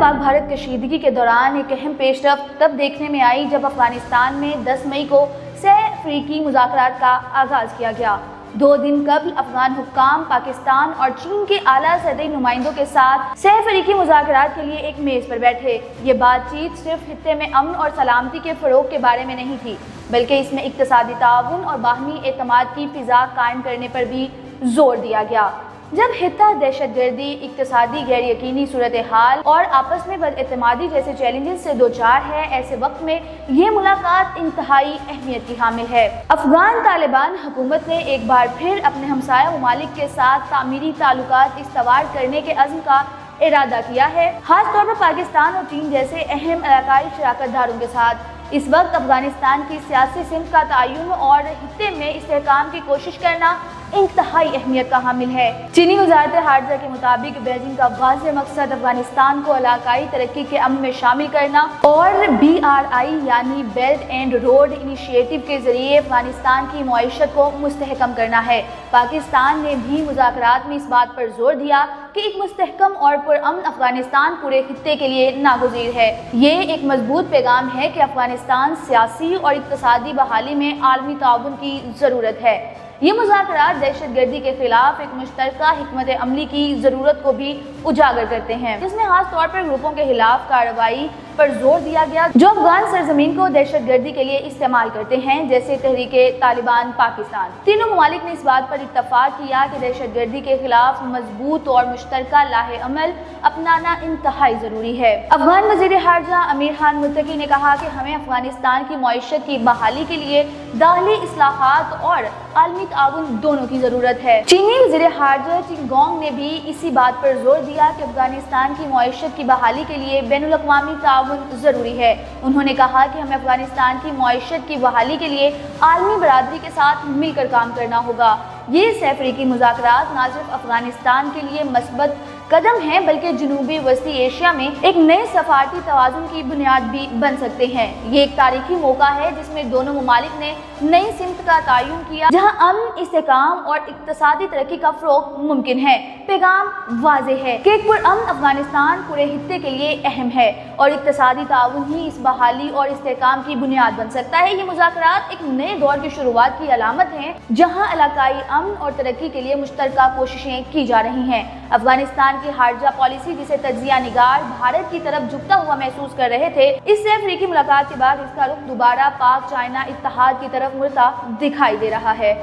पाक भारत कशीदगी के दौरान एक अहम पेशरफ्त तब देखने में आई जब अफगानिस्तान में 10 मई को सह अफ्रीकी मुज़ाकरात का आगाज़ किया गया। 2 दिन कबल अफगान हुक्काम पाकिस्तान और चीन के आला सतही नुमाइंदों के साथ सह अफ्रीकी मुज़ाकरात के लिए एक मेज़ पर बैठे। ये बातचीत सिर्फ खित्ते में अमन और सलामती के फ़रोग़ के बारे में नहीं थी, बल्कि इसमें इक़्तिसादी ताउन और बाहमी एतमाद की फ़िज़ा कायम करने पर भी जोर दिया गया। जब खित्ता दहशतगर्दी, इक़्तिसादी गैर यकीनी सूरत हाल और आपस में बदएतमादी जैसे चैलेंजेस से दो चार है, ऐसे वक्त में ये मुलाकात इंतहाई अहमियत की हामिल है। अफगान तालिबान हुकूमत ने एक बार फिर अपने हमसाया ममालिक के साथ तामीरी ताल्लुकात इस्तवार करने के अज़्म का इरादा किया है, खास तौर पर पाकिस्तान और चीन जैसे अहम इलाकाई शराकतदारों के साथ। इस वक्त अफगानिस्तान की सियासी सिमत का तयन और खित्ते में इस्तेहकाम की कोशिश करना इंतहाई अहमियत का हामिल है। चीनी वज़ारत खारजा के मुताबिक बीजिंग का वाज़ेह मकसद अफगानिस्तान को इलाकाई तरक्की के अमल में शामिल करना और BRI यानी बेल्ट एंड रोड इनिशिएटिव के जरिए अफगानिस्तान की मईशत को मुस्तहकम करना है। पाकिस्तान ने भी मुज़ाकरात में इस बात पर जोर दिया कि एक मुस्तहकम और पुरअमन अफगानिस्तान पूरे खित्ते के लिए नागुज़ीर है। ये एक मजबूत पैगाम है कि अफगानिस्तान सियासी और इक़्तिसादी बहाली में आलमी ताउन की ज़रूरत है। ये मुज़ाकरात दहशतगर्दी के खिलाफ एक मुश्तरका हिकमत अमली की ज़रूरत को भी उजागर करते हैं, जिसमें खास तौर पर ग्रुपों के खिलाफ कार्रवाई पर जोर दिया गया जो अफगान सरजमीन को दहशतगर्दी के लिए इस्तेमाल करते हैं, जैसे तहरीके तालिबान पाकिस्तान। तीनों ममालिक ने इस बात पर इत्तफाक किया कि दहशतगर्दी के खिलाफ मजबूत और मुश्तरका लाहे अमल अपनाना इंतहाई ज़रूरी है। अफगान वज़ीर ख़ारजा अमीर खान मुत्तकी ने कहा कि हमें अफगानिस्तान की मईशत की बहाली के लिए दाखिली इस्लाहात और आलमी ताउन दोनों की ज़रूरत है। चीनी वज़ीर ख़ारजा चिंगोंग ने भी इसी बात पर जोर दिया कि अफगानिस्तान की मईशत की बहाली के लिए बैनुल-अक़वामी ताउन ज़रूरी है। उन्होंने कहा कि हमें अफगानिस्तान की मईशत की बहाली के लिए आलमी बरादरी के साथ मिलकर काम करना होगा। ये सह अफ्रीकी मुज़ाकरात न सिर्फ अफगानिस्तान के लिए मस्बत कदम है, बल्कि जनूबी वस्ती एशिया में एक नए सफारती तवाज़ुन की बुनियाद भी बन सकते हैं। ये एक तारीखी मौका है जिसमें दोनों ममालिक ने नई सिमत का तयन किया, जहां अमन, इस्तेहकाम और इक़्तिसादी तरक्की का फ़रोग़ मुमकिन है। पैगाम वाज़ेह है कि एक पुरअमन अफगानिस्तान पूरे खित्ते के लिए अहम है और इक़्तिसादी ताउन ही इस बहाली और इस्तेहकाम की बुनियाद बन सकता है। ये मुज़ाकरात एक नए दौर की शुरुआत की अलामत हैं, जहाँ इलाकाई अमन और तरक्की के लिए मुश्तरका कोशिशें की जा रही हैं। अफगानिस्तान की खारजा पॉलिसी, जिसे तज्ज़िया निगार भारत की तरफ झुकता हुआ महसूस कर रहे थे, इस सह अफ्रीकी मुलाकात के बाद इसका रुख दोबारा पाक चाइना इत्तेहाद की तरफ मुड़ता दिखाई दे रहा है।